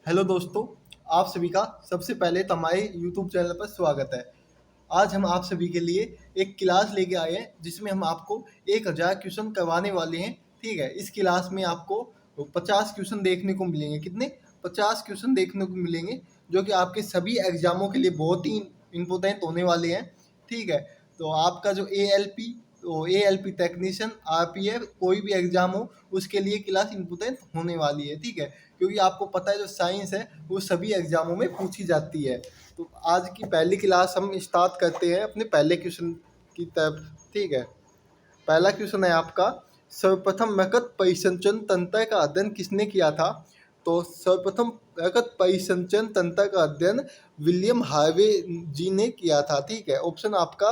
Hello दोस्तों, आप सभी का सबसे पहले तो हमारे यूट्यूब चैनल पर स्वागत है। आज हम आप सभी के लिए एक क्लास लेके आए हैं जिसमें हम आपको 1000 क्वेश्चन करवाने वाले हैं। ठीक है, इस क्लास में आपको 50 क्वेश्चन देखने को मिलेंगे। कितने? 50 क्वेश्चन देखने को मिलेंगे, जो कि आपके सभी एग्जामों के लिए बहुत ही इम्पोर्टेंट होने वाले हैं। ठीक है, तो आपका जो A L P technician, RPF कोई भी एग्जाम हो उसके लिए क्लास इम्पोर्टेंट होने वाली है। ठीक है, क्योंकि आपको पता है जो साइंस है वो सभी एग्जामों में पूछी जाती है। तो आज की पहली क्लास हम स्टार्ट करते हैं अपने पहले क्वेश्चन की तरफ। ठीक है, पहला क्वेश्चन है आपका, सर्वप्रथम मृकत परिसंचरण तंत्र का अध्ययन किसने किया था? तो सर्वप्रथम मृकत परिसंचरण तंत्र का अध्ययन विलियम हार्वे जी ने किया था। ठीक है, ऑप्शन आपका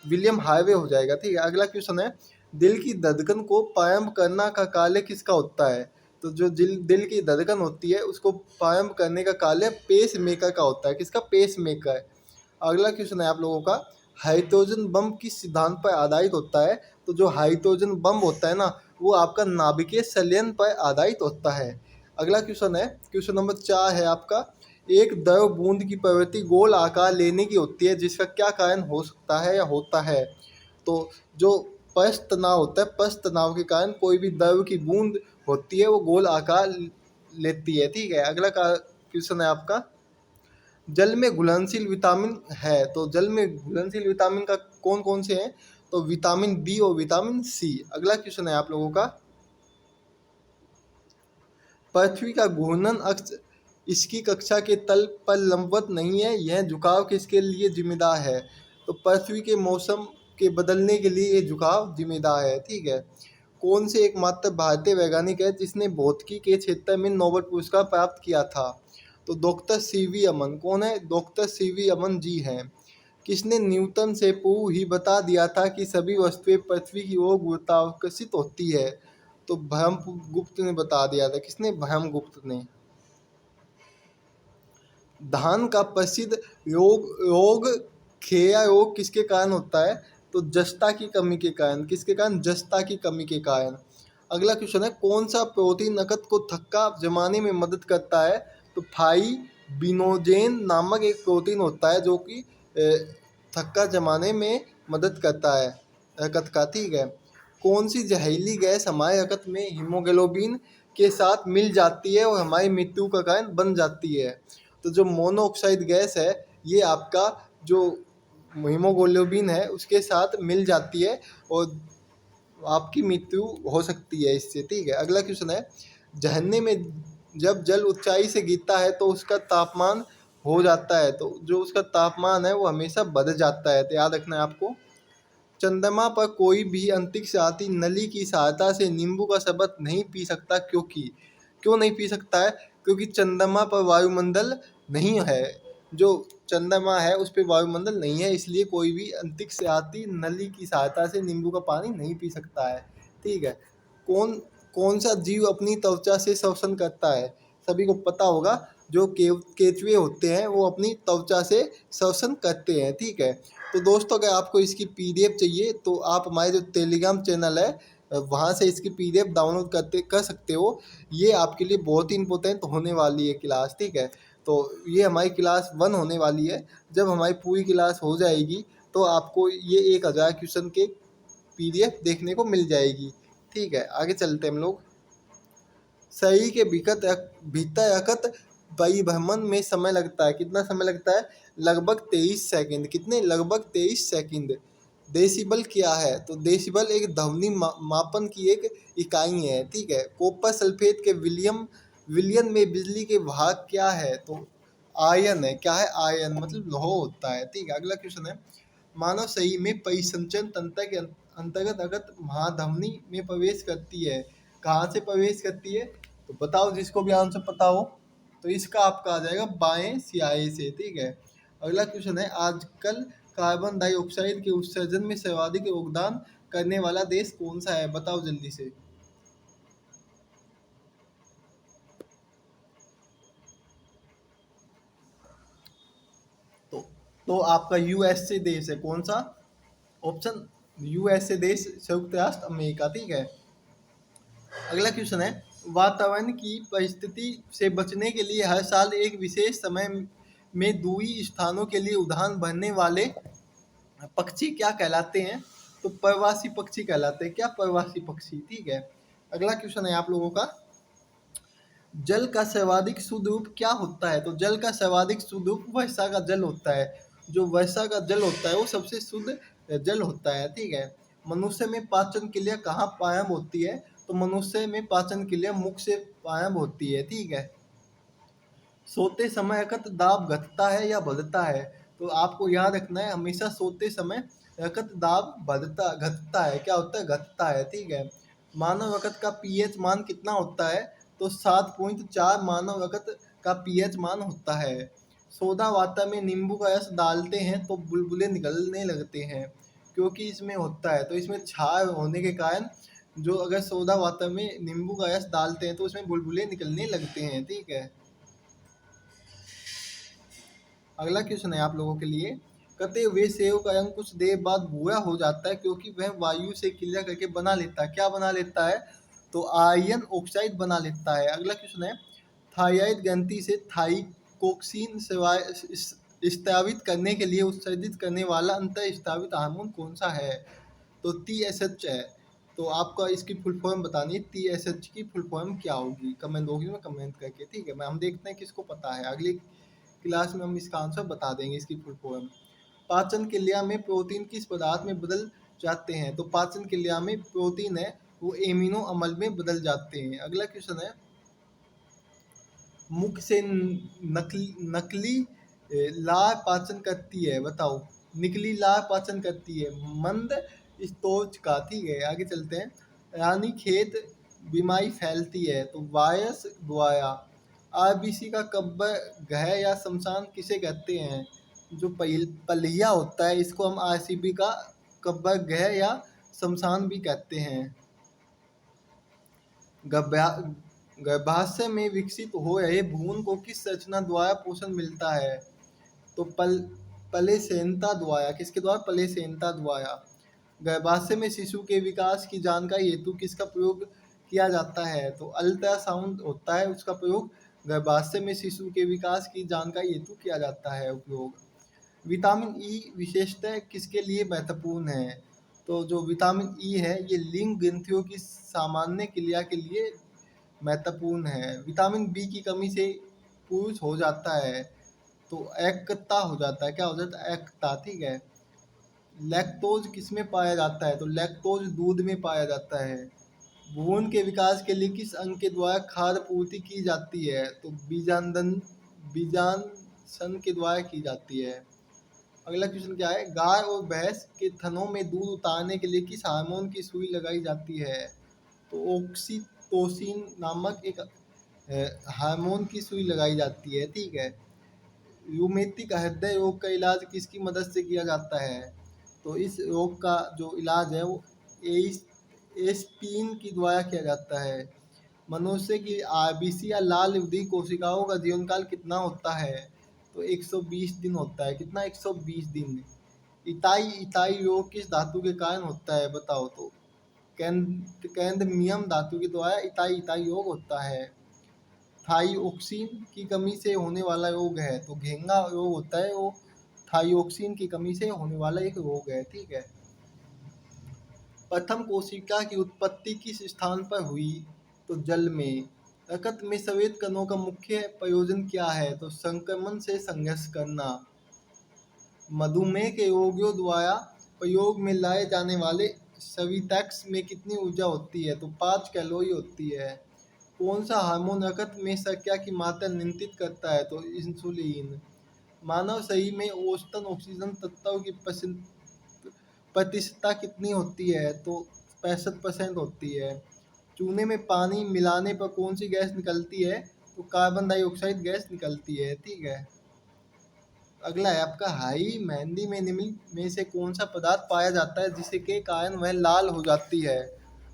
विलियम हार्वे हो जाएगा। ठीक है, अगला क्वेश्चन है, दिल की धड़कन को प्रारंभ करना का कार्य किसका होता है? तो जो दिल की धड़कन होती है उसको प्रारंभ करने का कार्य पेस मेकर का होता है। किसका? Pace maker. अगला क्वेश्चन है आप लोगों का, हाइड्रोजन बम किस सिद्धांत पर आधारित होता है? तो जो हाइड्रोजन बम होता है ना, वो आपका नाभिकीय संलयन पर आधारित होता है। अगला क्वेश्चन है, क्वेश्चन नंबर 4 है आपका, एक द्रव बूंद की प्रवृत्ति गोल आकार लेने की होती है, जिसका क्या कारण हो सकता है या होता है? तो जो पृष्ठ तनाव होता है, पृष्ठ तनाव के कारण कोई भी द्रव की बूंद होती है वो गोल आकार लेती है। ठीक है, अगला क्वेश्चन है आपका, जल में घुलनशील विटामिन है, तो जल में घुलनशील विटामिन का कौन कौन से हैं? तो विटामिन बी और विटामिन सी। अगला क्वेश्चन है आप लोगों का, पृथ्वी का घूर्णन अक्ष इसकी कक्षा के तल पर लंबवत नहीं है, यह झुकाव किसके लिए जिम्मेदार है? तो पृथ्वी के मौसम के बदलने के लिए ये झुकाव जिम्मेदार है। ठीक है, कौन से एकमात्र भारतीय वैज्ञानिक है जिसने भौतिकी के क्षेत्र में नोबेल पुरस्कार प्राप्त किया था? तो डॉक्टर सीवी अमन। कौन है? डॉक्टर सीवी अमन जी हैं। किसने न्यूटन से पूर्व ही बता दिया था कि सभी वस्तुएं पृथ्वी की ओर गुरुत्वाकर्षित होती है? तो ब्रह्मगुप्त ने बता दिया था। किसने? ब्रह्मगुप्त ने। धान का प्रसिद्ध रोग खेया रोग किसके कारण होता है? तो जस्ता की कमी के कारण। किसके कारण? जस्ता की कमी के कारण। अगला क्वेश्चन है, कौन सा प्रोटीन नकद को थक्का जमाने में मदद करता है? तो फाइब्रिनोजेन नामक एक प्रोटीन होता है जो कि थक्का जमाने में मदद करता है रकत का। ठीक है, कौन सी जहरीली गैस हमारे रकत में हीमोग्लोबिन के साथ मिल जाती है और हमारी मृत्यु का कारण बन जाती है? तो जो मोनोऑक्साइड गैस है, ये आपका जो हीमोग्लोबिन है उसके साथ मिल जाती है और आपकी मृत्यु हो सकती है इससे। ठीक है, अगला क्वेश्चन है, झरने में जब जल ऊंचाई से गिरता है तो उसका तापमान हो जाता है, तो जो उसका तापमान है वो हमेशा बढ़ जाता है, तो याद रखना है आपको। चंद्रमा पर कोई भी अंतरिक्ष यात्री नली की सहायता से नींबू का शरबत नहीं पी सकता, क्योंकि क्यों नहीं पी सकता है? क्योंकि चंद्रमा पर वायुमंडल नहीं है। जो चंद्रमा है उस पर वायुमंडल नहीं है, इसलिए कोई भी अंतरिक्ष यात्री नली की सहायता से नींबू का पानी नहीं पी सकता है। ठीक है, कौन कौन सा जीव अपनी त्वचा से श्वसन करता है? सभी को पता होगा, जो केचुए होते हैं वो अपनी त्वचा से श्वसन करते हैं। ठीक है, तो दोस्तों अगर आपको इसकी PDF चाहिए तो आप हमारे जो टेलीग्राम चैनल है वहाँ से इसकी PDF डाउनलोड कर सकते हो। ये आपके लिए बहुत ही इंपॉर्टेंट होने वाली है क्लास। ठीक है, तो ये हमारी क्लास 1 होने वाली है। जब हमारी पूरी क्लास हो जाएगी तो आपको ये 1000 क्वेश्चन के PDF देखने को मिल जाएगी। ठीक है, आगे चलते हैं हम लोग। शरीर के भीतर रखत परिभ्रमण में समय लगता है। कितना समय लगता है? लगभग 23 सेकंड। कितने? लगभग 23 सेकंड। डेसिबल क्या है? तो डेसिबल एक ध्वनि मापन की एक इकाई है। ठीक है, कॉपर सल्फेट के विलियन में बिजली के भाग क्या है? तो आयन है। क्या है? आयन, मतलब लौह होता है। ठीक है, अगला क्वेश्चन है, मानव शरीर में परिसंचरण तंत्र के अंतर्गत अगत महाधमनी में प्रवेश करती है। कहाँ से प्रवेश करती है? तो बताओ, जिसको भी आंसर पता हो। तो इसका आपका आ जाएगा बाएं सियाए से। ठीक है, अगला क्वेश्चन है, आजकल कार्बन डाइऑक्साइड के उत्सर्जन में सर्वाधिक योगदान करने वाला देश कौन सा है? बताओ जल्दी से। तो तो आपका USA देश है। कौन सा? ऑप्शन USA देश, संयुक्त राष्ट्र अमेरिका। ठीक है, अगला क्वेश्चन है, वातावरण की परिस्थिति से बचने के लिए हर साल एक विशेष समय में दूरी स्थानों के लिए उड़ान भरने वाले पक्षी क्या कहलाते हैं? तो प्रवासी पक्षी कहलाते हैं। क्या? प्रवासी पक्षी। ठीक है। अगला क्वेश्चन है आप लोगों का, जल का सर्वाधिक शुद्ध रूप क्या होता है? तो जल का सर्वाधिक शुद्ध रूप वर्षा का जल होता है। जो वर्षा का जल होता है वो सबसे शुद्ध जल होता है। ठीक है। मनुष्य में पाचन क्रिया कहाँ प्रारंभ होती है? तो मनुष्य में पाचन क्रिया मुख से प्रारंभ होती है। ठीक है। सोते समय रक्त दाब घटता है या बढ़ता है? तो आपको याद रखना है, हमेशा सोते समय रक्त दाब बढ़ता घटता है। क्या होता है? घटता है। ठीक है। मानव रक्त का पीएच मान कितना होता है? तो 7.4 मानव रक्त का पीएच मान होता है। सोडा वाटर में नींबू का रस डालते हैं तो बुलबुले निकलने लगते हैं, क्योंकि इसमें होता है, तो इसमें क्षार होने के कारण जो अगर सोडा वाटर में नींबू का रस डालते हैं तो उसमें बुलबुले निकलने लगते हैं। ठीक है। अगला क्वेश्चन है आप लोगों के लिए, कटे हुए सेव का रंग कुछ देर बाद भूरा हो जाता है क्योंकि वह वायु से क्रिया करके बना लेता है। क्या बना लेता है? तो आयरन ऑक्साइड बना लेता है। अगला क्वेश्चन है, थायराइड ग्रंथि से थाइकोक्सिन स्रावित करने के लिए उत्सर्जित करने वाला अंतर स्रावित हार्मोन कौन सा है? तो TSH है। तो आपका इसकी फुल फॉर्म बतानी है, TSH की फुल फॉर्म क्या होगी? कमेंट बॉक्स में कमेंट करके। ठीक है। मैं हम देखते हैं किसको पता है, अगली क्लास में हम इसका आंसर बता देंगे इसकी फुल फॉर्म। पाचन क्रिया में प्रोटीन किस पदार्थ में बदल जाते हैं? तो पाचन क्रिया में प्रोटीन है वो एमिनो अम्ल में बदल जाते हैं। अगला क्वेश्चन है, मुख से नकली लार पाचन करती है, बताओ। निकली लार पाचन करती है मंद स्तोच का। ठीक है। आगे चलते हैं, रानीखेत बीमारी फैलती है तो वायरस द्वारा। आरबीसी का कब्र गृह या शमशान किसे कहते हैं? जो पलिया होता है इसको हम आरसीबी का कब्र गृह या शमशान भी कहते हैं। गर्भाशय में विकसित हो रहे भ्रूण को किस रचना द्वारा पोषण मिलता है? तो प्लेसेंटा द्वारा। किसके द्वारा? प्लेसेंटा द्वारा। गर्भाशय में शिशु के विकास की जानकारी हेतु किसका प्रयोग किया जाता है? तो अल्ट्रासाउंड होता है, उसका प्रयोग गर्भाशय में शिशु के विकास की जानकारी हेतु किया जाता है उपयोग। विटामिन ई विशेषतः किसके लिए महत्वपूर्ण है? तो जो विटामिन ई है ये लिंग ग्रंथियों की सामान्य क्रिया के लिए महत्वपूर्ण है। विटामिन बी की कमी से पुरुष हो जाता है तो एकता हो जाता है। क्या हो जाता है? एकता। ठीक है। लैक्टोज किसमें पाया जाता है? तो लैक्टोज दूध में पाया जाता है। भ्रूण के विकास के लिए किस अंग के द्वारा खाद्य पूर्ति की जाती है? तो बीजांडन के द्वारा की जाती है। अगला क्वेश्चन क्या है, गाय और भैंस के थनों में दूध उतारने के लिए किस हार्मोन की सुई लगाई जाती है? तो ऑक्सीटोसिन नामक एक हार्मोन की सुई लगाई जाती है। ठीक है। यूमेटिक हृदय रोग का इलाज किसकी मदद से किया जाता है? तो इस रोग का जो इलाज है वो एस्पिरिन की द्वारा किया जाता है। मनुष्य की आरबीसी या लाल हृदय कोशिकाओं का जीवन काल कितना होता है? तो 120 दिन होता है। कितना? 120 दिन। इताई रोग किस धातु के कारण होता है? बताओ। तो कैडमियम धातु के द्वारा इताई रोग होता है। थाइरोक्सिन की कमी से होने वाला रोग है तो घेंगा रोग होता है, वो थाइरोक्सिन की कमी से होने वाला एक रोग है। ठीक है। प्रथम कोशिका की उत्पत्ति किस स्थान पर हुई? तो जल में। रक्त में श्वेत कणों का मुख्य प्रयोजन क्या है? तो संक्रमण से संघर्ष करना। मधुमेह के रोगियों द्वारा प्रयोग में लाए जाने वाले सवितैक्स में कितनी ऊर्जा होती है? तो 5 कैलोरी होती है। कौन सा हार्मोन रक्त में शर्करा की मात्रा नियंत्रित करता है? तो इंसुलिन। मानव शरीर में औसतन ऑक्सीजन तत्व की प्रतिशतता कितनी होती है? तो 65% होती है। चूने में पानी मिलाने पर कौन सी गैस निकलती है? तो कार्बन डाइऑक्साइड गैस निकलती है। ठीक है। अगला है आपका, हाई मेहंदी में निम्न में से कौन सा पदार्थ पाया जाता है जिसके के कारण वह लाल हो जाती है?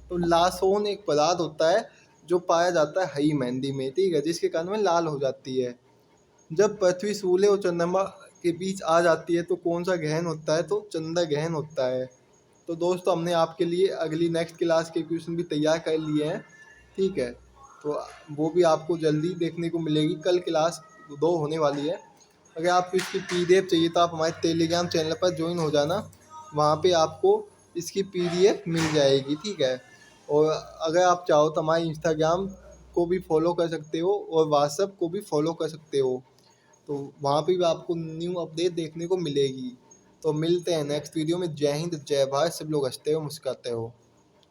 तो लासोन एक पदार्थ होता है जो पाया जाता है हरी मेहंदी में। ठीक है। जिसके कारण वह लाल हो जाती है। जब पृथ्वी सूर्य और चंद्रमा के बीच आ जाती है तो कौन सा ग्रहण होता है? तो चंद्र ग्रहण होता है। तो दोस्तों हमने आपके लिए अगली नेक्स्ट क्लास के क्वेश्चन भी तैयार कर लिए हैं। ठीक है। तो वो भी आपको जल्दी देखने को मिलेगी। कल क्लास 2 होने वाली है। अगर आपको इसकी पीडीएफ चाहिए तो आप हमारे टेलीग्राम चैनल पर ज्वाइन हो जाना, वहाँ पे आपको इसकी पीडीएफ मिल जाएगी, ठीक है। और अगर आप चाहो तो हमारे इंस्टाग्राम को भी फॉलो कर सकते हो और व्हाट्सएप को भी फॉलो कर सकते हो, तो वहाँ पे भी आपको न्यू अपडेट देखने को मिलेगी। तो मिलते हैं नेक्स्ट वीडियो में। जय हिंद, जय भारत, सब लोग हंसते हो मुस्कुराते हो।